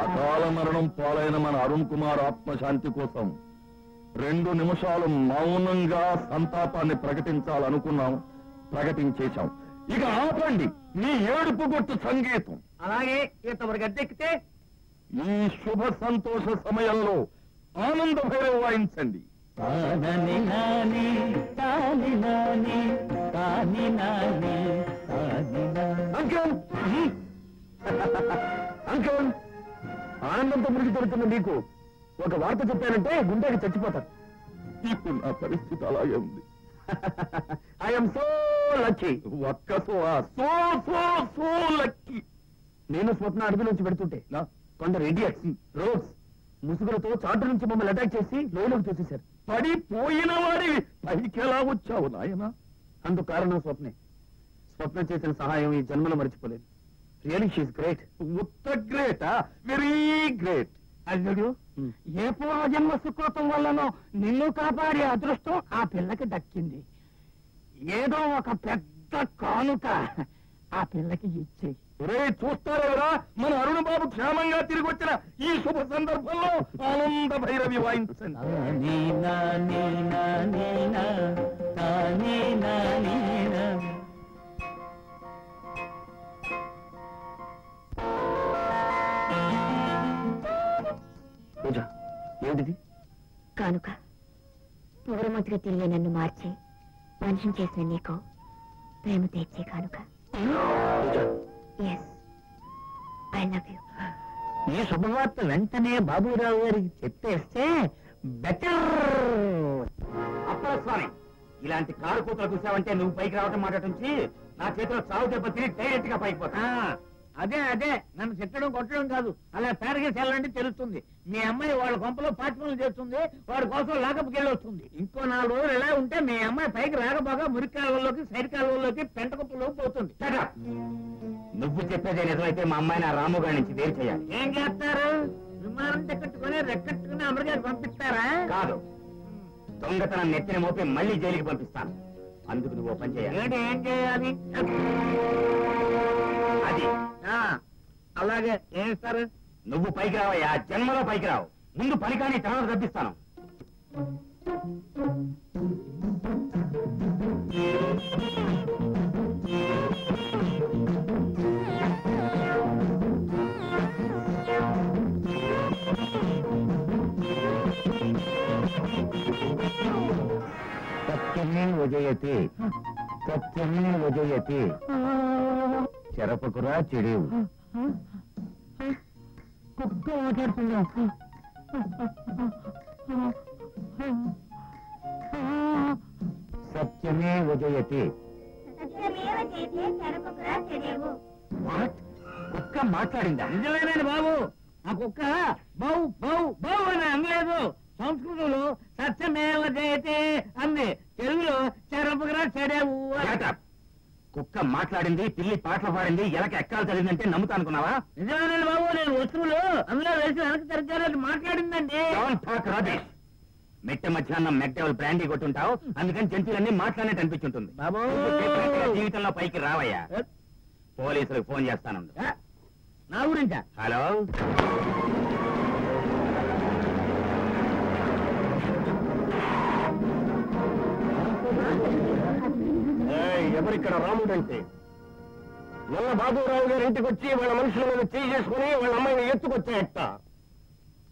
అకాల మరణం పాలైన మన అరుణ్ కుమార్ ఆత్మశాంతి కోసం 2 నిమిషాలు మౌనంగా సంతాపాన్ని ప్రకటించాలనుకున్నాం, ప్రకటించేశాం. ఇక ఆపండి మీ ఏడుపు గొట్టు సంగీతం. అలాగే ఇంతవరకు అద్దెక్కితే ఈ శుభ సంతోష సమయంలో ఆనంద భైరవ వాయించండి. అంకుల్ అంకుల్, ఆనందంతో మురికి పెడుతున్న నీకు ఒక వార్త చెప్పానంటే గుండెకి చచ్చిపోతాను. ఇప్పుడు నా పరిస్థితి అలాగే ఉంది. I'm so lucky. ఒక్క సో లక్కీ. నేను స్వప్న అడుగు నుంచి పెడుతుంటే కొందరు ఇడియట్స్ రోడ్స్ ముసుగులతో చాటు నుంచి మమ్మల్ని అటాక్ చేసి లోయలోకి తోసేశారు. పడిపోయిన వాడి పైకి ఎలా వచ్చావు నాయనా? అందుకు కారణం స్వప్నే. స్వప్న చేసిన సహాయం ఈ జన్మలో మర్చిపోలేదు. Really she's great. ఉత్త గ్రేటా? Very great. అల్లుడు, ఏ పూర్వజన్మ సుకృతం వల్లనో నిన్ను కాపాడే అదృష్టం ఆ పిల్లకి దక్కింది. ఏదో ఒక పెద్ద కానుక ఆ పిల్లకి ఇచ్చే. చూస్తారా మన అరుణ బాబు క్షేమంగా తిరిగి వచ్చిన ఈ శుభ సందర్భంలో ఆనంద భైరవి వాయించండి. ఏమిటిది? కానుక. పౌరమతిగా తిరిగి నన్ను మార్చి మనిషిని చేసిన నీకు ప్రేమ తెచ్చే కానుక. Yes, I love you. ఈ శుభవార్త వెంటనే బాబురావు గారికి చెప్పేస్తే బెటర్. అప్పలస్వామి, ఇలాంటి కారు కూతురు చూసావంటే నువ్వు పైకి రావటం మాట్లాడుంచి నా చేతిలో చావు దెబ్బ తిరిగి డైరెక్ట్ గా పైకి పోతా. అదే నన్ను చెట్టడం కొట్టడం కాదు, అలా పేరగేసి వెళ్ళండి తెలుస్తుంది. మీ అమ్మాయి వాళ్ళ కొంపలో పాఠ్యములు చేస్తుంది, వాడి కోసం లాకపుకెళ్ళి వస్తుంది. ఇంకో 4 రోజులు ఎలా ఉంటే మీ అమ్మాయి పైకి రాకపోగా మురికి కాలువల్లోకి సైడ్ కాలువల్లోకి పెంట కుప్పలోకి పోతుంది. నువ్వు చెప్పేదే నిజమైతే మా అమ్మాయి నా రాము గారి నుంచి వేరు చేయాలి. ఏం చేస్తారు? విమానం టికెట్టుకుని రెక్కట్టుకుని అమెరికాకి పంపిస్తారా? కాదు, దొంగతనం నెత్తిన మోపి మళ్ళీ జైలుకి పంపిస్తాను. అందుకు నువ్వు ఓపెన్ చేయాలి. ఏం చేయాలి? అది అలాగే ఏమిస్తారు? నువ్వు పైకి రావయ్యా, జన్మలో పైకి రావు. ముందు పని కానీ తర్వాత తప్పిస్తాను. సత్యమే వజయతి, సత్యమే వజయతి. చెరపకురా చెడేవు. కుక్క మాట్లాడుతున్నావు. సత్యమే వజయతి. కుక్క మాట్లాడిందా? నిజమేనండి బాబు, ఆ కుక్క బౌ బౌ బౌ అని అనలేదు. సంస్కృతంలో సత్యమేవ జయతే అంది, తెలుగులో చెరపకురా చెడేవు. కుక్క మాట్లాడింది, పిల్లి పాటలు పాడింది, ఎలక ఎక్కాలు చదివిందంటే నమ్ముతా అనుకున్నావా? నిజమేనండి బాబు, నేను వస్తువులు అందులో వేసి వెనక తిరగాలని మాట్లాడిందండి. మెట్ట మధ్యాహ్నం మెక్డెవల్ బ్రాండీ కొట్టుంటావు, అందుకని జంతువులన్నీ మాట్లాడినట్టు అనిపించుంటుంది. బాబు జీవితంలో పైకి రావయ్యా, పోలీసులకు ఫోన్ చేస్తాను. నా గురించా? హలో, ఎవరిక్కడ రాముడు అంటే? మొన్న బాబురావు గారి ఇంటికి వచ్చి వాళ్ళ మనుషుల మీద చేయి చేసుకుని వాళ్ళ అమ్మాయిని ఎత్తుకొచ్చాయట.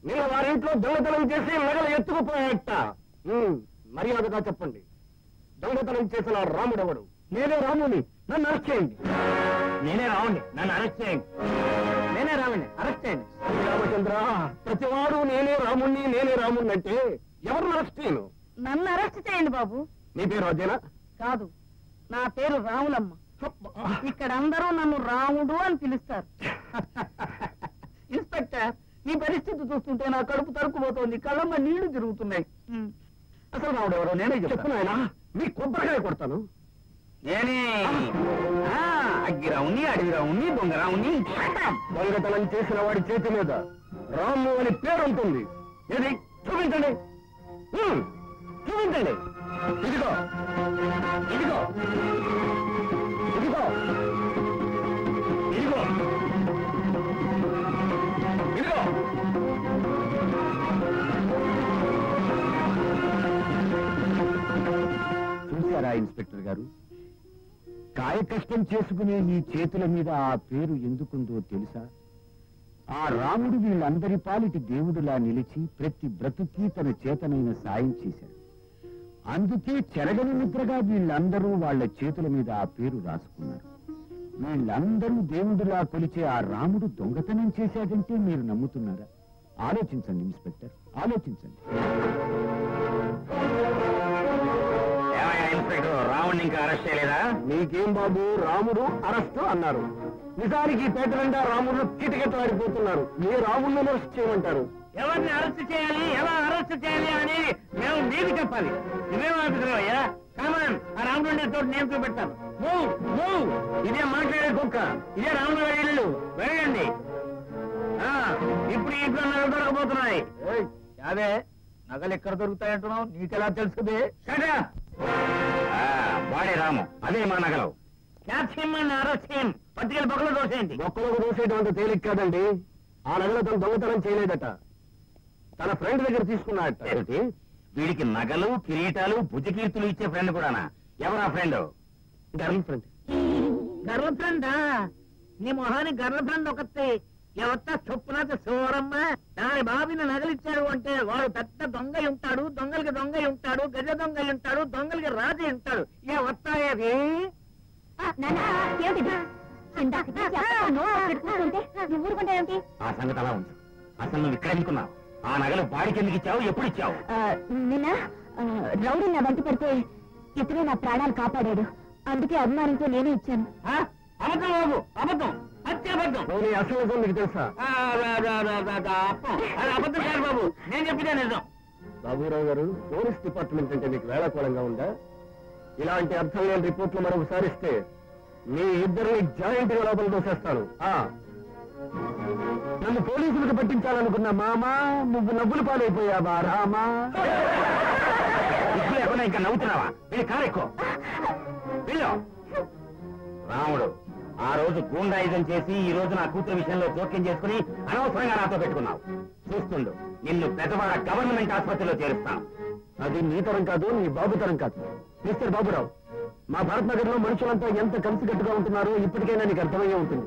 నిన్న వారింట్లో దొంగతనం చేసి నగలు ఎత్తుకుపోయాయట. మర్యాదగా చెప్పండి, దొంగతనం చేసిన రాముడెవడు? నేనే రాముని, నన్ను అరెస్ట్ చేయండి. నేనే రాముని, నన్ను అరెస్ట్ చేయండి. నేనే రాముని, అరెస్ట్ చేయండి. రామచంద్ర, ప్రతివాడు నేనే రాముణ్ణి అంటే ఎవరిని అరెస్ట్ చేయను? నన్ను అరెస్ట్ చేయండి బాబు. నీ పేరు అదేనా? కాదు, నా పేరు రాములమ్మ. ఇక్కడ అందరూ నన్ను రాముడు అని పిలుస్తారు. ఇన్స్పెక్టర్, ఈ పరిస్థితి చూస్తుంటే నా కడుపు తరుక్కుపోతోంది, కళ్ళమ్మ నీళ్లు తిరుగుతున్నాయి. అసలు రాముడు ఎవరో నేనే చెప్తాను. ఆయన మీ కొబ్బరికాయ కొడతాను. నేనే అగ్గిరావుని, అడవిరావుని, దొంగరావుని. దొంగతనం చేసిన వాడి చేతి మీద రాము అని పేరు ఉంటుంది. ఏది చూపించండి. చూపించండి. ఇదిగో ఇదిగో ఇదిగో ఇదిగో ఇదిగో. చూశారా ఇన్స్పెక్టర్ గారు, కాయ కష్టం చేసుకునే ఈ చేతుల మీద ఆ పేరు ఎందుకుందో తెలుసా? ఆ రాముడు వీళ్ళందరి పాలిటి దేవుడులా నిలిచి ప్రతి బ్రతుకి తన చేతనైన సాయం చేశాడు. అందుకే చెరగని నిద్రగా వీళ్ళందరూ వాళ్ళ చేతుల మీద ఆ పేరు రాసుకున్నారు. వీళ్ళందరూ దేవుడులా కొలిచే ఆ రాముడు దొంగతనం చేశాడంటే మీరు నమ్ముతున్నారా? ఆలోచించండి ఇన్స్పెక్టర్, ఆలోచించండి. ఇన్స్పెక్టర్, రాముడిని ఇంకా అరెస్ట్ చేయలేదా? మీకేం బాబు, రాముడు అరెస్టు అన్నారు. నిజానికి పేట నిండా రాముడు కిటకిటలాడిపోతున్నారు. ఏ రాముడిని అరెస్ట్ చేయమంటారు? ఎవరిని అరెస్ట్ చేయాలి, ఎలా అరెస్ట్ చేయాలి అని మేము మీకు చెప్పాలి. ఇవేమనుకుంటున్నావయ్యా? కామన్, ఆ రాముడు తోటి నేను చూపెట్టాను. ఇదే మాట్లాడే కుక్క, ఇదే రాముడు గారి ఇల్లు. వెళ్ళండి. ఇప్పుడు ఇంట్లో నగలు దొరకబోతున్నాయి. అదే నగలు ఎక్కడ దొరుకుతాయంటున్నావు? నీకెలా తెలుసుకుంది? వాడే రాము, అదే మా నగలు. పత్రికలు బొక్కలు దోసేయండి. బొక్కలకు దోసేయడం అంత తేలిక కాదండి. ఆ నగలు తను దొంగతనం చేయలేదట, తన ఫ్రెండ్ దగ్గర తీసుకున్నాడట. ఏమిటి? వీడికి నగలు, కిరీటాలు, భుజకీర్తులు ఇచ్చే ఫ్రెండ్ కూడానా? ఎవరా ఫ్రెండ్? Girl friend. గర్ల్ ఫ్రెండా? నీ మొహానికి గర్ల్ ఫ్రెండ్ ఒకటి ఎవత్తా చొప్పున సోరమ్మ. దాని బాబిని నగలిచ్చాడు అంటే వాడు పెద్ద దొంగ ఉంటాడు, దొంగలకి దొంగ ఉంటాడు, గజ దొంగ ఉంటాడు, దొంగలకి రాజు ఉంటాడు. ఏ వస్తాయేది? ఆ సంగతి అలా ఉంది. అసలు నువ్వు ఇక్కడ ఎందుకున్నావు? ఆ నగలు వాడికి ఎందుకు ఇచ్చావు? ఎప్పుడు ఇచ్చావు? నిన్న రౌడీ నా వెంట పడితే ఇతనే నా ప్రాణాలు కాపాడాడు. అందుకే అభిమానంతో నేనే ఇచ్చాను. అబద్ధం బాబు, అబద్ధం, అత్యబద్ధం. అసలు మీకు తెలుసా? అది అబద్ధం కాదు బాబు, నేను చెప్పితే నిజం. బాబురావు గారు, పోలీస్ డిపార్ట్మెంట్ అంటే మీకు వేళాకోళంగా ఉందా? ఇలాంటి అర్థం లేని రిపోర్ట్లు మరొకసారి ఇస్తే మీ ఇద్దరిని జాయింట్ గా లోపల దోసేస్తాను. నన్ను పోలీసులకు పట్టించాలనుకున్న మామా, నువ్వు నవ్వులు పాలైపోయావా రామా? లేకుండా ఇంకా నవ్వుతున్నావా? వీళ్ళు కారెక్కో. వీళ్ళు రాముడు ఆ రోజు గూండాయుధం చేసి ఈ రోజు నా కూతురు విషయంలో జోక్యం చేసుకుని అనవసరంగా నాతో పెట్టుకున్నావు. చూస్తుండు, నిన్ను పెద్దవాడ గవర్నమెంట్ ఆసుపత్రిలో చేరుస్తాను. అది నీ తరం కాదు, నీ బాబు తరం కాదు. మిస్టర్ బాబురావు, మా భారత్ నగర్ లో మనుషులంతా ఎంత కలిసికట్టుగా ఉంటున్నారో ఇప్పటికైనా నీకు అర్థమయ్యే ఉంటుంది.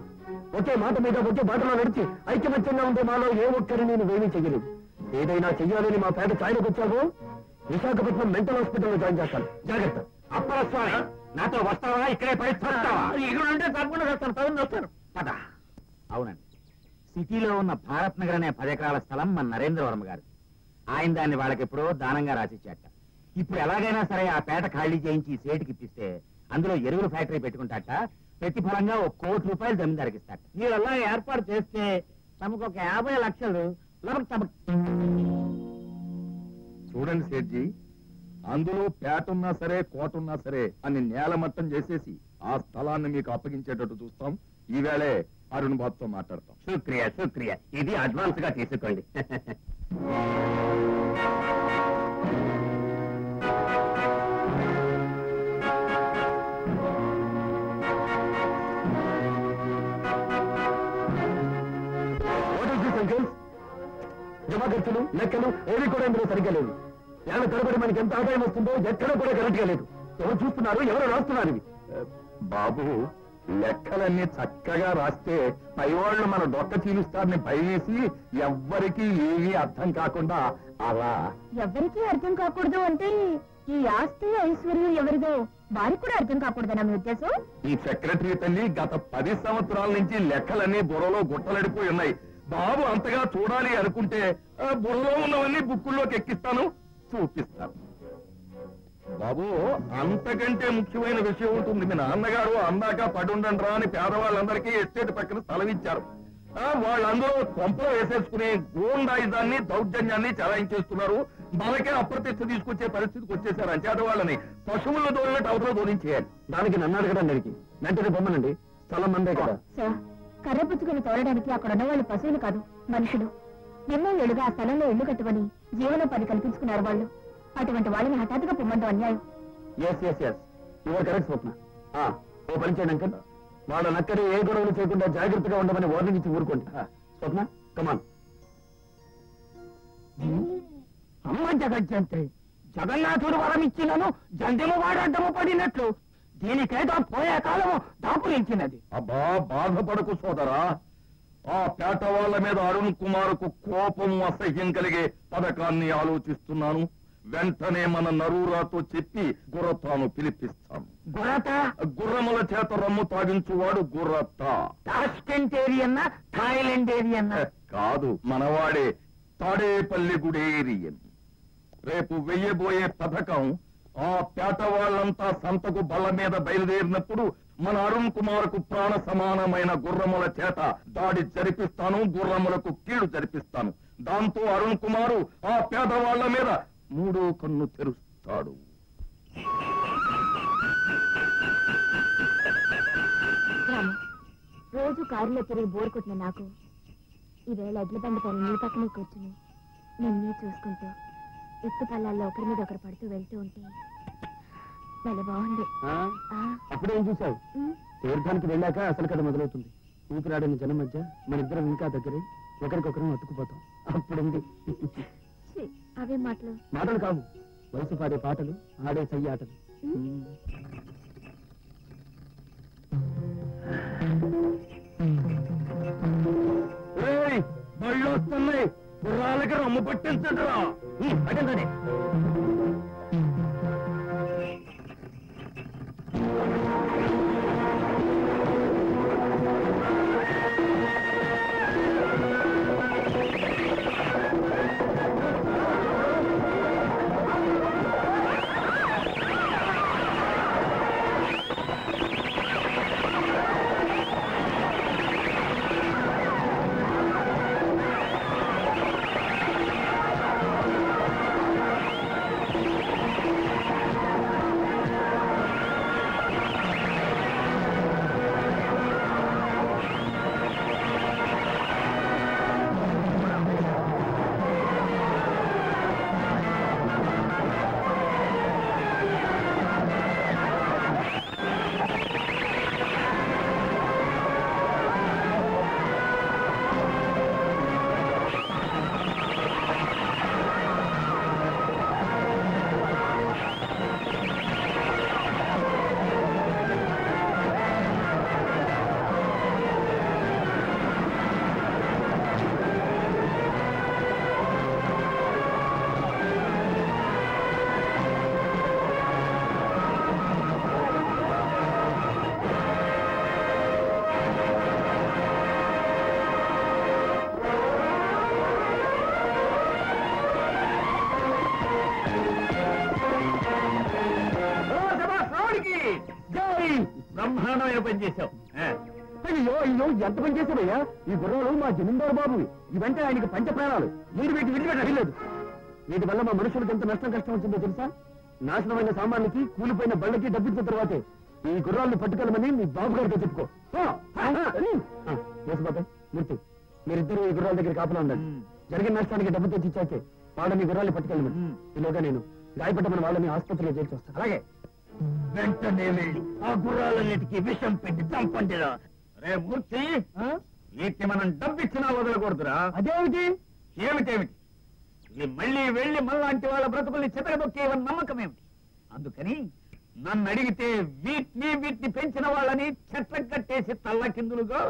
ఒకే మాట మీద ఒకే బాటలో నడిచి ఐక్యమత్యంగా ఉండే మాలో ఏ ఒక్కరి నేను ఏమీ చెయ్యలేదు. ఏదైనా చెయ్యాలని మా పేట ఛాయలకు వచ్చావో విశాఖపట్నం మెంటల్ హాస్పిటల్లో జాయిన్ చేస్తాను. జాగ్రత్త. అప్పరస్వామి, నాతో వస్తావా? ఇక్కడే పడి చస్తావా? ఇక్కడ ఉంటే తప్పకుండా వస్తాను. పదం వస్తాను. పద. అవునండి, సిటీలో ఉన్న భారత్ నగర్ అనే 10 ఎకరాల స్థలం మన నరేంద్రవర్మ గారు. ఆయన దాన్ని వాళ్ళకెప్పుడో దానంగా రాసిచ్చాట. ఇప్పుడు ఎలాగైనా సరే ఆ పేట ఖాళీ చేయించి సేటుకి ఇప్పిస్తే అందులో ఎరువుల ఫ్యాక్టరీ పెట్టుకుంటాట. ప్రతిఫలంగా ₹1 కోటి జమీందారికి ఇస్తాట. మీరు అలా ఏర్పాటు చేస్తే తమకు ఒక 50 లక్షలు చూడండి సేట్జీ, అందులో పేటున్నా సరే కోటున్నా సరే అని నేలమట్టం చేసేసి ఆ స్థలాన్ని మీకు అప్పగించేటట్టు చూస్తాం. ఈవేళే అరుణ్ బాబుతో మాట్లాడతాం. శుక్రియా, శుక్రియా. ఇది అడ్వాన్స్ గా తీసుకోండి. జమా ఖర్చులు, లెక్కలు ఏవి కూడా ఇందులో సరిగ్గా లేదు. ఏళ్ళ తరబడి మనకి ఎంత ఆదాయం వస్తుందో ఎక్కడ కూడా కరెక్ట్ గా లేదు. ఎవరు చూస్తున్నారు, ఎవరు రాస్తున్నారు? ఇవి బాబు, లెక్కలన్నీ చక్కగా రాస్తే పైవాళ్లు మన డొక్క చీలుస్తారని భయవేసి ఎవ్వరికీ ఏమీ అర్థం కాకుండా అలా. ఎవరికీ అర్థం కాకూడదు అంటే ఈ ఆస్తి ఐశ్వర్యం ఎవరిదో వారికి కూడా అర్థం కాకూడదనా మీ ఉద్దేశం? ఈ సెక్రటరీ తల్లి గత 10 సంవత్సరాల నుంచి లెక్కలన్నీ బుర్రలో గుట్టలడిపోయి ఉన్నాయి. బాబు అంతగా చూడాలి అనుకుంటే బుర్రలో ఉన్నవన్నీ బుక్కుల్లోకి ఎక్కిస్తాను, చూపిస్తాను. బాబు, అంతకంటే ముఖ్యమైన విషయం ఉంటుంది. మీ నాన్నగారు అందాక పడుండండ్రా అని పేదవాళ్ళందరికీ ఎస్టేట్ పక్కన స్థలం ఇచ్చారు. వాళ్ళందరూ కొంపలో వేసేసుకుని గూండాయుధాన్ని, దౌర్జన్యాన్ని చలాయించేస్తున్నారు. మనకే అప్రతిష్ట తీసుకొచ్చే పరిస్థితికి వచ్చేసారు. అంచేత వాళ్ళని పశువుల దోలినట్టు అవతల దోలించేయాలి. దానికి నన్ను అడగడం దానికి వెంటనే బొమ్మనండి. స్థలం మందే కదా. కర్ర పుచ్చుకుని తోలడానికి అక్కడ ఉన్న వాళ్ళు పశువులు కాదు, మనుషులు. ఎన్నో ఏళ్లుగా ఆ స్థలంలో ఇల్లు కట్టుబడి జీవనోపాధి కల్పించుకున్నారు వాళ్ళు. అటువంటి వాళ్ళని హఠాత్తుగా పొమ్మంటాం అన్యాయం. Yes yes yes your correct Swapna. ఓ పని చేయండి అంకల్, వాళ్ళ నక్కని ఏ గొడవలు చేయకుండా జాగ్రత్తగా ఉండమని వార్నింగ్ ఇచ్చి ఊరుకోండి. స్వప్న కమాన్. అమ్మ జగజ్జంత్రి, జగన్నాథుడు వరం ఇచ్చినను జంధ్యము వాడడ్డము పడినట్లు దీనికేదో పోయే కాలము దాపురించినది. అబ్బా బాధపడకు సోదరా, ఆ పేట వాళ్ళ మీద అరుణ్ కుమార్కు కోపం అసహ్యం కలిగే పథకాన్ని ఆలోచిస్తున్నాను. వెంటనే మన నరూరాతో చెప్పి గుర్రతాను పిలిపిస్తాను. గురత గుర్రముల చేత రమ్ము తాగించువాడు గుర్రత. టాస్కెంటేరియన్నా థాయిలెండేరియన్నా? కాదు, మనవాడే తాడేపల్లి గుడేరియన్. రేపు వెయ్యబోయే పథకం ఆ పేట వాళ్ళంతా సంతకు బల్ల మీద బయలుదేరినప్పుడు మన అరుణ్ కుమార్కు ప్రాణ సమానమైన గుర్రముల చేత దాడి జరిపిస్తాను, గుర్రములకు కీడు జరిపిస్తాను. దాంతో అరుణ్ కుమారు ఆ పేదవాళ్ల మీద మూడో కన్ను తెరుస్తాడు. రాము, రోజు కారులో తిరిగి బోర్ కొట్టిన నాకు ఈవేళ ఎడ్ల బండి పైన నీ పక్కనే కూర్చుని నిన్నే చూసుకుంటూ ఎత్తు పల్లాల్లో ఒకరి మీద ఒకరు పడుతూ వెళ్తూ ఉంటే భలే బాగుంది. అప్పుడేం చూసావు? తీర్థానికి వెళ్ళాక అసలు కథ మొదలవుతుంది. ఊపిరాడిన జనం మధ్య మన ఇద్దరం ఇంకా దగ్గరే ఒకరికొకరం అతుకుపోతాం. అప్పుడుంది. అవే మాటలు మాటలు కావు, వయసు పాడే పాటలు, ఆడే సయ్య ఆటలు. బళ్ళు వస్తున్నాయి, గుర్రాలకి రమ్ము పట్టించడరా. అటండి. బ్రహ్మాండమైన పని చేశావు. అయ్యో అయ్యో, ఎంత పని చేశావయ్యా! ఈ గుర్రాలు మా జమీందారు బాబు, ఇవంటే ఆయనకి పంచ ప్రాణాలు. మీరు వీటి విడిపెట్టలేదు. వీటి వల్ల మా మనుషులకు ఎంత నష్టం కష్టం వచ్చిందో తెలుసా? నాశనమైన సామాన్లకి, కూలిపోయిన బళ్ళకి డబ్బిచ్చిన తర్వాతే ఈ గుర్రాలను పట్టుకెళ్ళమని మీ బాబు గారితో చెప్పుకో. బాబాయ్, మూర్తి, మీరిద్దరు ఈ గుర్రాల దగ్గర కాపలా ఉండండి. జరిగిన నష్టానికి డబ్బు తెచ్చి ఇచ్చాకే వాళ్ళని గుర్రాలు పట్టుకెళ్ళమని. ఈలోగా నేను గాయపడ్డ వాళ్ళని ఆసుపత్రిలో చేర్చి వస్తాను. అలాగే, వెంటనే వెళ్ళి ఆ గుర్రాలన్నిటికీ విషం పెట్టి చంపండిరా. రే మూర్తి, వీటిని మనం డబ్బిచ్చినా వదలకూడదురా. అదేమిటి? ఏమిటేమిటి, ఇవి మళ్ళీ వెళ్ళి మళ్ళాంటి వాళ్ళ బ్రతుకుల్ని చెతకదొక్కేవని నమ్మకం ఏమిటి? అందుకని నన్ను అడిగితే వీటిని పెంచిన వాళ్ళని చెట్లకు కట్టేసి తల్ల కిందులుగా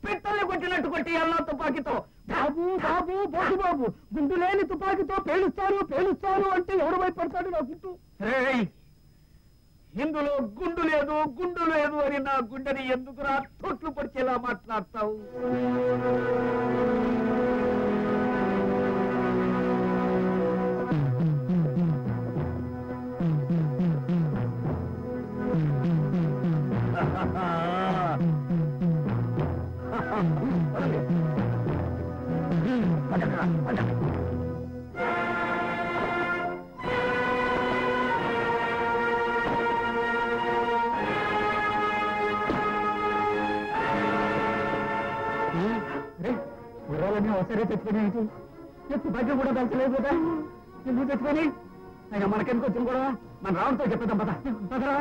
పిట్టల్ని కొట్టినట్టు కొట్టి అల్లా తుపాకీతో. బాబు బాబు బాబు బాబు, గుండు లేని తుపాకీతో పేలుస్తారు అంటే ఎవరు భయపడతాడు నా గుంటు? రేయ్, ఇందులో గుండు లేదు అని నా గుండెని ఎందుకురా తొట్లు పొడిచేలా మాట్లాడతావు? గుర్రాలన్నీ ఒకసారి తెచ్చుకునేది. ఎత్తు బయట కూడా పెంచలేదు కదా, ఎందుకు తెచ్చుకొని? అయినా మనకెందుకు వచ్చింది కూడా మన రావణ్తో చెప్పేద్దాం పద పదరా.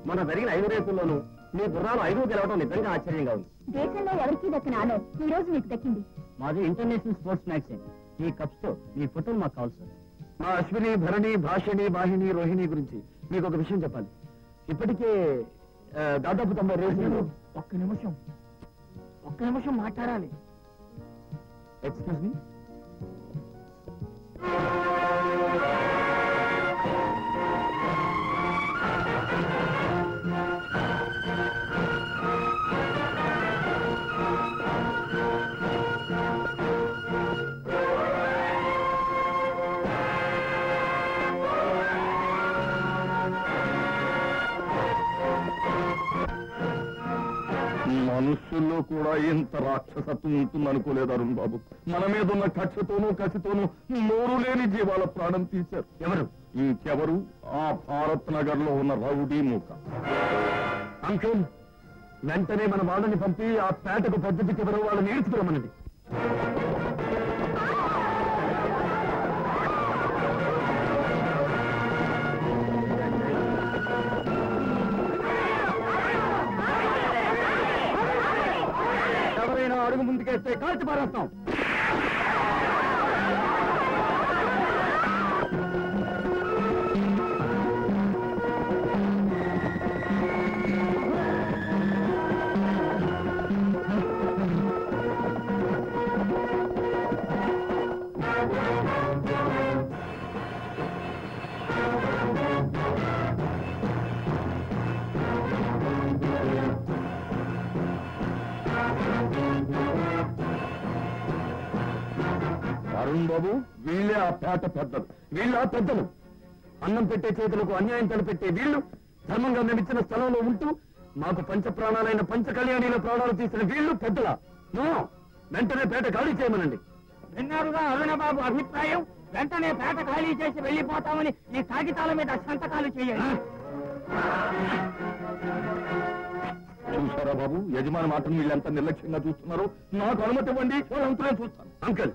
మన జరిగిన 5 రేసుల్లోనూ మీ గుర్రాలు 5 గెలవడం నిజంగా ఆశ్చర్యంగా ఉంది. దేశంలో ఎవరికీ దక్కిన ఆనర్ ఈ రోజు మీకు దక్కింది. మాది ఇంటర్నేషనల్ స్పోర్ట్స్ మ్యాగజైన్. ఈ కప్స్ తో మీ ఫోటోలు మాకు కావాలి సార్. మా అశ్విని, భరణి, భాషిణి, వాహిని, రోహిణి గురించి మీకు ఒక విషయం చెప్పాలి. ఇప్పటికే దాదాపు 90 రేసులు. ఒక్క నిమిషం మాట్లాడాలి. Excuse me. మనుషుల్లో కూడా ఇంత రాక్షసత్వం ఉంటుందనుకోలేదు అరుణ్ బాబు. మన మీద ఉన్న కక్షతోనూ కసితోనూ నోరు లేని జీవాల ప్రాణం తీశారు. ఎవరు? ఇంకెవరు? ఆ భారత్ నగర్ లో ఉన్న రౌడీ మూక. అంకుల్, వెంటనే మన వాళ్ళని పంపి ఆ పేటకు పద్ధతికి ఎవరు వాళ్ళని నేర్చుకురమనండి. ఎవరైనా అడుగు ముందుకేస్తే కాల్చి పారేస్తాం. అరుణ్ బాబు, వీళ్ళే ఆ పేట పెద్దలు. వీళ్ళ పెద్దలు. అన్నం పెట్టే చేతులకు అన్యాయం తలపెట్టే వీళ్ళు ధర్మంగా మేమిచ్చిన స్థలంలో ఉంటూ మాకు పంచ ప్రాణాలైన పంచ కళ్యాణిల ప్రాణాలు తీసిన వీళ్ళు పెద్దల. నో, వెంటనే పేట ఖాళీ చేయమనండి. విన్నారుగా అరుణబాబు అభిప్రాయం. వెంటనే పేట ఖాళీ చేసి వెళ్ళిపోతామని ఈ కాగితాల మీద సంతకాలు చేయండి. చూసారా బాబు, యజమాని మాటను వీళ్ళంతా నిర్లక్ష్యంగా చూస్తున్నారు. నాకు అనుమతి ఇవ్వండి, వాళ్ళంతా చూస్తాను. అంకల్,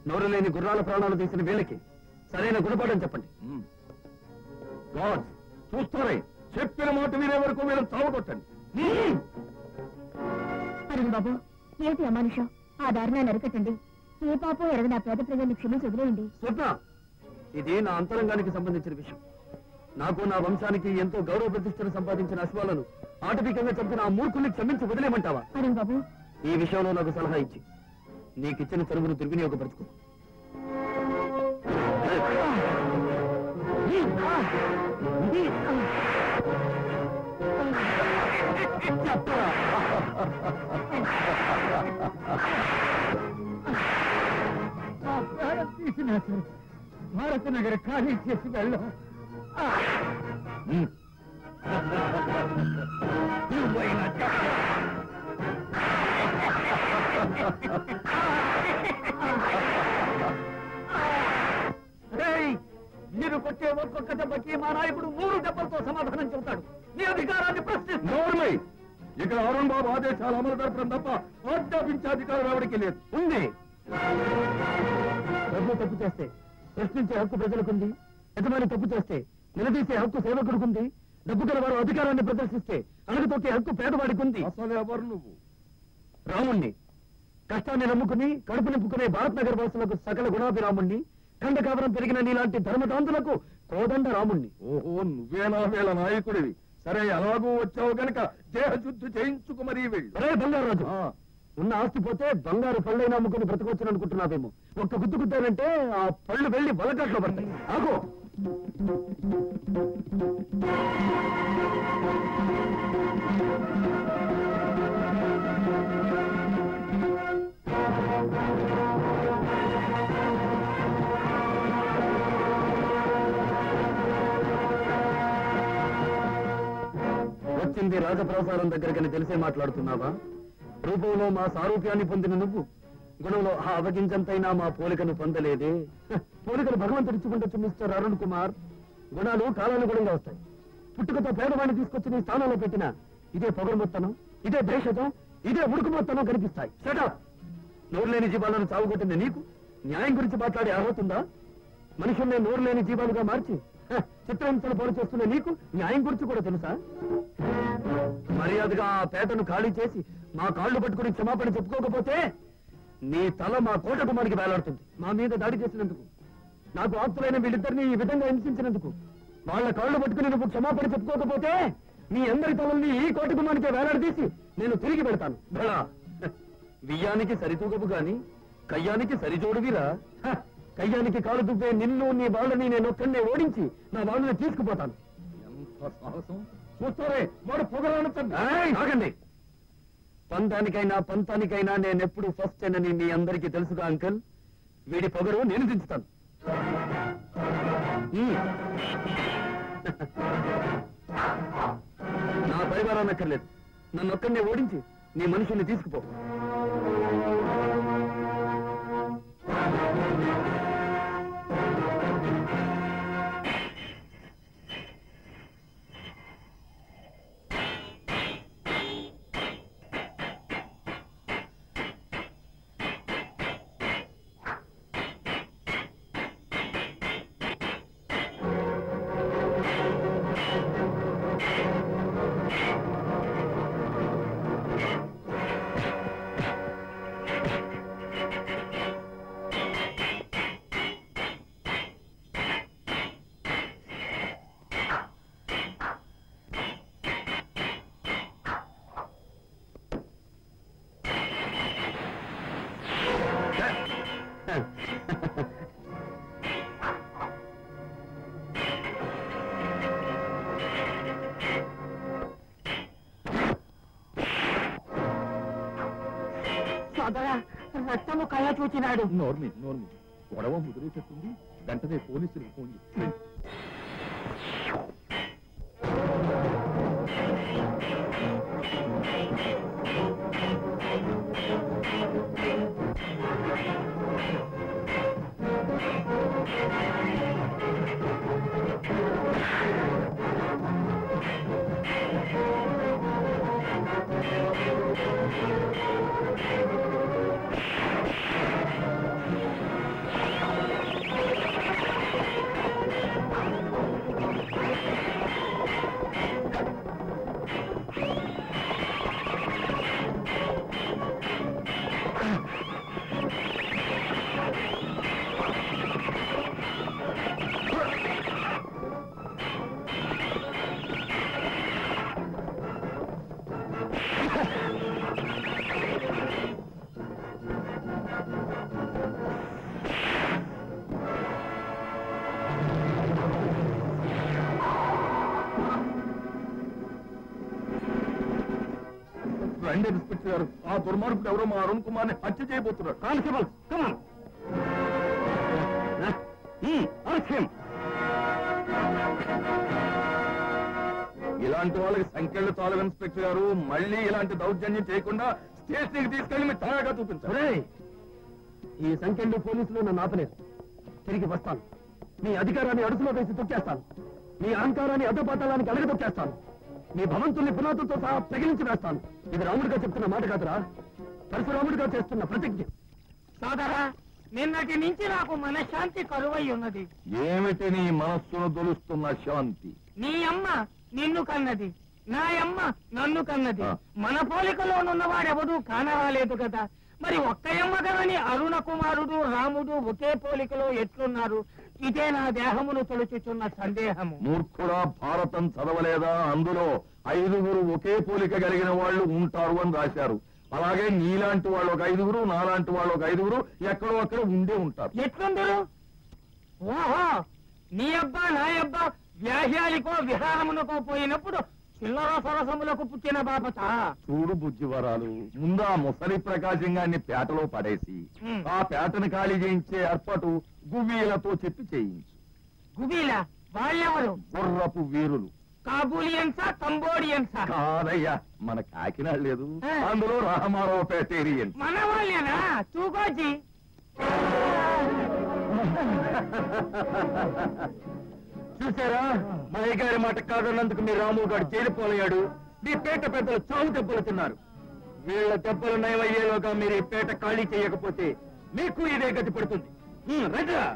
నోరు లేని గుర్రాల ప్రాణాలు తీసిన వీళ్ళకి సరైన గుణపాఠం చెప్పండి. గాడ్ చూస్తారే, చెప్పిన మాట వినే వరకు వీళ్ళని చావగొట్టండి. అరుణ్ బాబు, ఏమిటి అమానుషం? ఆ దారుణాన్ని అరికట్టండి. ఏ పాపం ఎరగని ఆ పేద ప్రజల్ని క్షమించి వదిలేయండి. స్వప్న, ఇది నా అంతరంగానికి సంబంధించిన విషయం. నాకు నా వంశానికి ఎంతో గౌరవ ప్రతిష్టలు సంపాదించిన అశ్వాలను ఆటవికంగా చంపిన ఆ మూర్ఖుల్ని క్షమించి వదిలేమంటావా? అరుణ్ బాబు, ఈ విషయంలో నాకు సలహా ఇచ్చి నీకిచ్చిన చదువును దుర్వినియోగపరచుకో. భారత నగర ఖాళీ చేసి వెళ్ళాం. మీరు కొట్టే ఒక్కొక్క దెబ్బకి మా నాయకుడు 3 దెబ్బలతో సమాధానం చెబుతాడు. మీ అధికారాన్ని నోర్మై, ఇక్కడ అరుణ్ బాబు ఆదేశాలు అమలు జరపడం తప్ప ఆజ్ఞాపించే అధికారం ఎవరికి లేదు. ఉంది. ప్రభువు తప్పు చేస్తే ప్రశ్నించే హక్కు ప్రజలకుంది. యజమాని తప్పు చేస్తే నిలదీసే హక్కు సేవకుడికుంది. డబ్బు గల వారు అధికారాన్ని ప్రదర్శిస్తే అణగతొక్కే హక్కు పేదవాడికి ఉంది. అసలు ఎవరు నువ్వు? రాముణ్ణి, కష్టాన్ని నమ్ముకుని కడుపు నింపుకునే భారత్ నగర్ వాసులకు సకల గుణాభిరాముణ్ణి, ఖండకావరం పెరిగిన నీలాంటి ధర్మదాంతులకు కోదండ రాముణ్ణి. ఓహో, నువ్వేనా వీళ్ళ నాయకుడివి? సరే, ఎలాగూ వచ్చావు గనక దేహశుద్ధి చేయించుకు మరీ వెళ్ళు. అరే బంగారు రాజు, ఉన్న ఆస్తి పోతే బంగారు పళ్ళైనా అమ్ముకుని బ్రతకొచ్చును అనుకుంటున్నావేమో. ఒక్క గుద్దు గుద్దానంటే ఆ పళ్ళు వెళ్లి వలకట్లో పడతాయి. ఆగో. వచ్చింది రాజప్రసారం దగ్గరకని తెలిసే మాట్లాడుతున్నావా? రూపంలో మా సారూప్యాన్ని పొందిన నువ్వు గుణంలో ఆ అవగించంతైనా మా పోలికను పొందలేదే. పోలికను భగవంతుడిచ్చుకుంటూ మిస్టర్ అరుణ్ కుమార్. గుణాలు కాలానుగుణంగా వస్తాయి. పుట్టుకతో పేదవాడిని తీసుకొచ్చి నీ స్థానంలో పెట్టిన ఇదే పొగరుమొత్తనం, ఇదే భేషజం, ఇదే ఉడుకుమొత్తనం కనిపిస్తాయి. షటప్! నోరు లేని జీవాలను చావుకొట్టిన నీకు న్యాయం గురించి మాట్లాడే అర్హత ఉందా? మనుషుల్ని నోరు లేని జీవాలుగా మార్చి చిత్రహింసలు పాలు చేస్తున్న నీకు న్యాయం గురించి కూడా తెలుసా? మర్యాదగా ఆ పేటను ఖాళీ చేసి మా కాళ్ళు పట్టుకుని క్షమాపణ చెప్పుకోకపోతే నీ తల మా కోట గుమ్మానికి వేలాడుతుంది. మా మీద దాడి చేసినందుకు, నాకు ఆప్తులైన వీళ్ళిద్దరిని ఈ విధంగా హింసించినందుకు వాళ్ళ కాళ్ళు పట్టుకుని నువ్వు క్షమాపణ చెప్పుకోకపోతే మీ అందరి తలల్ని ఈ కోట గుమ్మానికి వేలాడదీసి నేను తిరిగి పెడతాను. భళా, బియ్యానికి సరితూగపు గాని కయ్యానికి సరిజోడువిరా. కయ్యానికి కాలు దుబ్బే నిన్ను నీ వాళ్ళని నేను ఒక్కడే ఓడించి నా వాళ్ళని తీసుకుపోతాను. ఎంత సాహసం! చూస్తారే వాడు పొగరాగండి. పంతానికైనా పంతానికైనా నేనెప్పుడు ఫస్ట్ అని మీ అందరికీ తెలుసుగా అంకల్. వీడి పొగరు నేను దించుతాను. నా పరివారాన్ని అక్కర్లేదు. నన్ను ఒక్కడే ఓడించి నీ మనుషుల్ని తీసుకుపో. రక్తము కళ్ళ చూచినాడు. నోర్మి గొడవ ముదిరేటట్టుంది. వెంటనే పోలీసులకు ఫోన్ చేసి రండి ఇన్స్పెక్టర్ గారు, ఆ దుర్మార్గుడు ఎవరో మా అరుణ్ కుమార్ ని హత్య చేయబోతున్నాడు. కానిస్టేబుల్ కమాన్. ఇలాంటి వాళ్ళకి సంఖ్యలు చాలు ఇన్స్పెక్టర్ గారు. మళ్ళీ ఇలాంటి దౌర్జన్యం చేయకుండా స్టేషన్ కి తీసుకెళ్లి మీరు తయారుగా చూపించారు. ఈ సంఖ్యలు పోలీసులు నన్ను ఆపలేదు. తిరిగి వస్తాను. మీ అధికారాన్ని అడుగులో వేసి తొక్కేస్తాను. మీ అహంకారాన్ని అడ్డపాతాలానికి అడగదొక్కేస్తాను. మీ భవంతుల్ని పునాదులతో సహా ప్రగిలించి వేస్తాను. ఇది రాముడిగా చెప్తున్న మాట కాదురా, పరశురాముడిగా చేస్తున్న ప్రతిజ్ఞ. సోదరా, నిన్నటి నుంచి నాకు మనశ్శాంతి కరువై ఉన్నది. ఏమిటి నీ మనస్సును దొలుస్తున్న శాంతి? నీ అమ్మ నిన్ను కన్నది, నా అమ్మ నన్ను కన్నది. ఆ. మన పోలికలోనున్నవాడెవడూ కానరాలేదు కదా. మరి ఒక్కయమ్మ కదని అరుణ కుమారుడు రాముడు ఒకే పోలికలో ఎట్లున్నారు? ఇదే నా దేహమును తొలుచుచున్న సందేహము. మూర్ఖుడా, భారతం చదవలేదా? అందులో 5 ఒకే పోలిక కలిగిన వాళ్ళు ఉంటారు అని రాశారు. అలాగే నీలాంటి వాళ్ళు ఒక 5, నాలాంటి వాళ్ళు ఒక 5 ఎక్కడో అక్కడ ఉండే ఉంటారు. ఎట్లుందరు? ఓహో, నీ అబ్బా నా అబ్బా వ్యాహ్యాలికో విహారమునకో పోయినప్పుడు చిల్లర సరసములకు పుట్టిన బాపత. చూడు బుజ్జివరాలు, ముందా ముసలి ప్రకాశంగాన్ని పేటలో పడేసి ఆ పేటను ఖాళీ చేయించే ఏర్పాటు గువ్వీలతో చెప్పి చేయించు. గుబీలా? వాళ్ళెవరు? గుర్రపు వీరులు. కాబూలియన్సా కంబోడియన్సా? కాదయ్యా, మన కాకినాడ లేదు, ఆ. అందులో రామారావు పేటేరియన్. మన వాళ్ళేనా? తూగోజీ. చూసారా, మా అయ్యగారి మాట కాదన్నందుకు మీ రాము గారు జైలుపోలయ్యాడు. మీ పేట పెద్దలు చావు దెబ్బలు తిన్నారు. వీళ్ళ దెబ్బలు నయమయ్యేలోగా మీరు ఈ పేట ఖాళీ చేయకపోతే మీకు ఇదే గతి పడుతుంది. రండిరా.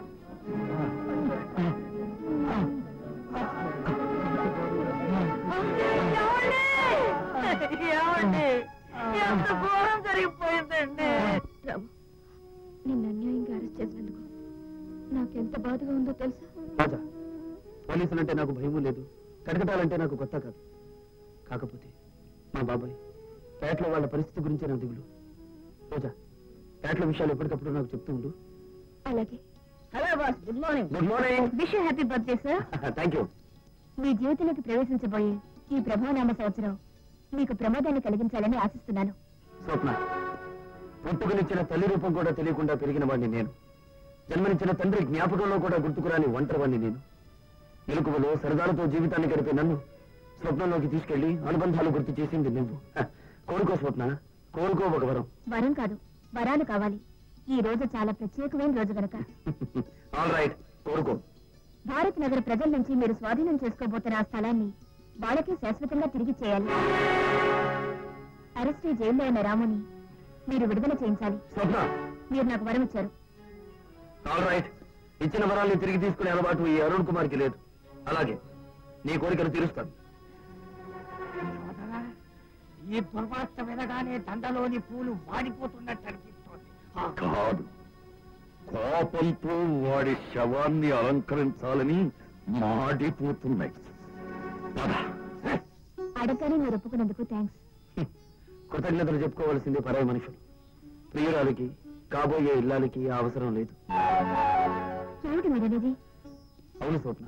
బాధగా ఉందో తెలుసా? రాజా, పోలీసులంటే నాకు భయమూ లేదు, కటకటాలంటే నాకు కొత్త కాదు. కాకపోతే మా బాబాయ్ పేటలో వాళ్ళ పరిస్థితి గురించే నా దిగులు. రోజా, పేటల విషయాలు ఎప్పటికప్పుడు నాకు చెప్తూ ఉండు. అలాగే. Hello boss, good morning. Good morning. Wish happy birthday sir. Thank you. మీ జీవితంలోకి ప్రవేశించబోయే ఈ ప్రభావనామ సంవత్సరం మీకు ప్రమాదాన్ని కలిగించాలని ఆశిస్తున్నాను. స్వప్న, పుట్టుకనిచ్చిన తల్లి రూపం కూడా తెలియకుండా పెరిగిన వాడిని నేను. జన్మనిచ్చిన తండ్రి జ్ఞాపకంలో కూడా గుర్తుకురాని ఒంటరి వాడిని నేను. మెలకువలో సరదాలతో జీవితాన్ని గడిపే నన్ను స్వప్నంలోకి తీసుకెళ్లి అనుబంధాలు గుర్తు చేసింది నువ్వు. కోరుకో స్వప్న, కోరుకో ఒక వరం. వరం కాదు, వరాలు కావాలి. ఈ రోజు చాలా ప్రత్యేకమైన రోజు గనక. ఆల్ రైట్, కోరుకో. భారత్ నగర ప్రజల నుంచి మీరు స్వాధీనం చేసుకోబోతున్న ఆ స్థలాన్ని వాళ్ళకే శాశ్వతంగా తిరిగి చేయాలి. అరెస్ట్ జైల్లో ఉన్న రాముని మీరు విడుదల చేయించాలి. స్వప్న, మీరు నాకు వరం ఇచ్చారు. ఆల్ రైట్, ఇచ్చిన వరాల్ని తిరిగి తీసుకునే అలవాటు ఈ అరుణ్ కుమార్కి లేదు. అలాగే నీ కోరికను తీరుస్తాను. ఈ దుర్వార్త వినగానే దండలోని పూలు వాడిపోతున్నట్టు అనిపిస్తోంది. కాదు, కోపంతో వాడి శవాన్ని అలంకరించాలని మాడిపోతున్నాయి. అడగని మీరు ఒప్పుకున్నందుకు థ్యాంక్స్. కృతజ్ఞతలు చెప్పుకోవాల్సింది పరాయి మనుషులు. ప్రియురాలికి, కాబోయే ఇల్లాలకి ఆ అవసరం లేదు. ఏమిటి మీరనేది? అవును స్వప్న,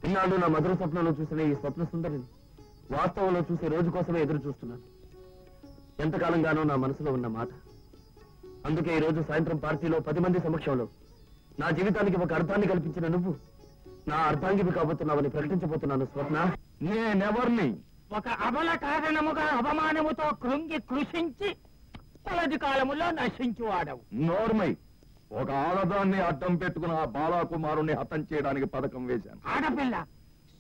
ఇన్నాళ్ళు నా మధుర స్వప్నంలో చూసిన ఈ స్వప్న సుందరిని వాస్తవంలో చూసే రోజు కోసమే ఎదురు చూస్తున్నాను. ఎంతకాలంగానో నా మనసులో ఉన్న మాట. అందుకే ఈ రోజు సాయంత్రం పార్టీలో 10 మంది సమక్షంలో నా జీవితానికి ఒక అర్థాన్ని కల్పించిన నువ్వు నా అర్థాంగివి కాబోతున్నావని ప్రకటించబోతున్నాను. స్వప్న, నేనెవర్ని? ఒక అబల కారణముగా అవమానముతో కృంగి కృషించి కొలది కాలములో నశించువాడవు. నోర్మై, ఒక ఆడదాన్ని అడ్డం పెట్టుకుని ఆ బాలాకుమారుని హతం చేయడానికి పథకం వేశాను. ఆడపిల్ల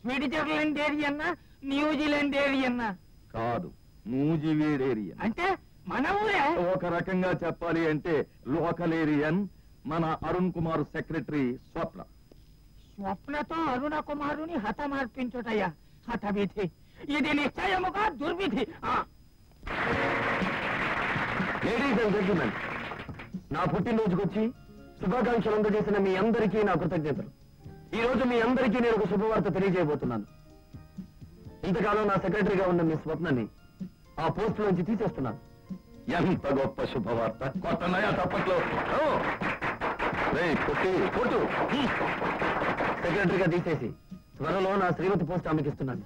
స్విట్జర్లాండేరియన్నా న్యూజిలాండేరియన్నా? కాదు, నూజివీడేరియన్. అంటే మన ఊరే. ఒక రకంగా చెప్పాలి అంటే లోకల్ ఏరియన్. మన అరుణ్ కుమార్ సెక్రటరీ స్వప్న. స్వప్నతో అరుణ కుమారుని హతమార్పించుటయ్యా హతవిధి. ఇది నిశ్చయముగా దుర్విధి. లేడీస్ అండ్ జెంటిల్మెన్, నా పుట్టినరోజుకొచ్చి శుభాకాంక్షలు అందజేసిన మీ అందరికీ నా కృతజ్ఞతలు. ఈ రోజు మీ అందరికీ నేను ఒక శుభవార్త తెలియజేయబోతున్నాను. ఇంతకాలం నా సెక్రటరీగా ఉన్న మీ స్వప్నని ఆ పోస్ట్ నుంచి తీసేస్తున్నాను. ఎంత గొప్ప శుభవార్త! కొట్టనయా తప్పట్లో. కొట్టు. సెక్రటరీగా తీసేసి త్వరలో నా శ్రీమతి పోస్ట్ ఆమెకి ఇస్తున్నాను.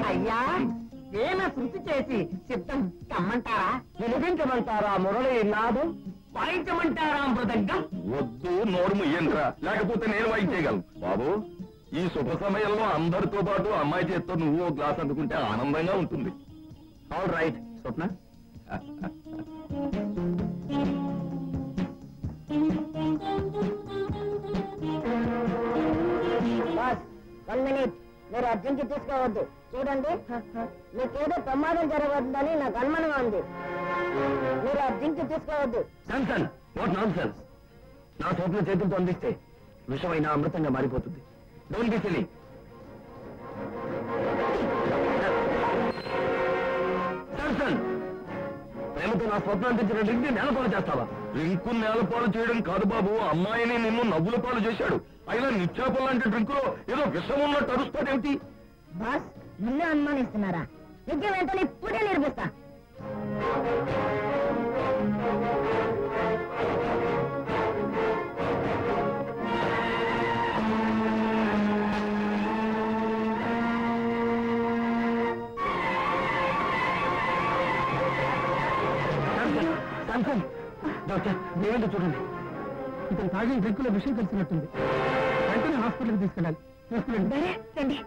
అయ్యా, ఏమ శృతి చేసి సిద్ధం కమ్మంటారా? వినిపించమంటారా మురళి నాదం? వాయించమంటారా మృదంగం? వద్దు, నోరు ముయ్యంట్రా, లేకపోతే నేను వాయించేయగలను. బాబు, ఈ శుభ సమయంలో అందరితో పాటు అమ్మాయి చేత్తో నువ్వు ఓ గ్లాస్ అందుకుంటే ఆనందంగా ఉంటుంది. All right Swapna. Boss, 1 minute. మీరు అర్జెంట్ తీసుకోవద్దు. చూడండి, మీకేదో ప్రమాదం జరగవద్దని నాకు అనుమానంగా ఉంది. మీరు అర్జెంట్ తీసుకోవద్దు. Samson, what non sense. నా స్వప్న చేతులతో అందిస్తే విషమైన అమృతంగా మారిపోతుంది. Don't be silly. శాంసన్, ప్రేమతో నా స్వప్నం అందించిన రింగ్ని నేలపాలు చేస్తావా? డ్రింకు నేలపాలు చేయడం కాదు బాబు, అమ్మాయిని నిన్ను నవ్వుల పాలు చేశాడు. అయినా నిత్యాపల్ లాంటి డ్రింకులో ఏదో విషం ఉన్నట్టు అరుస్తాడేమిటి? బాస్, నిన్నే అనుమానిస్తున్నారా? విద్య వెంటనే ఇప్పుడే నిర్మిస్తా. శాంసన్, డాక్టర్ దేవేంద్ర చూడండి, ఇతను తాగిన డ్రింకులో విషయం తెలిసినట్టుంది. వెంటనే హాస్పిటల్కి తీసుకెళ్ళాలి. తీసుకెళ్ళండి. రండి.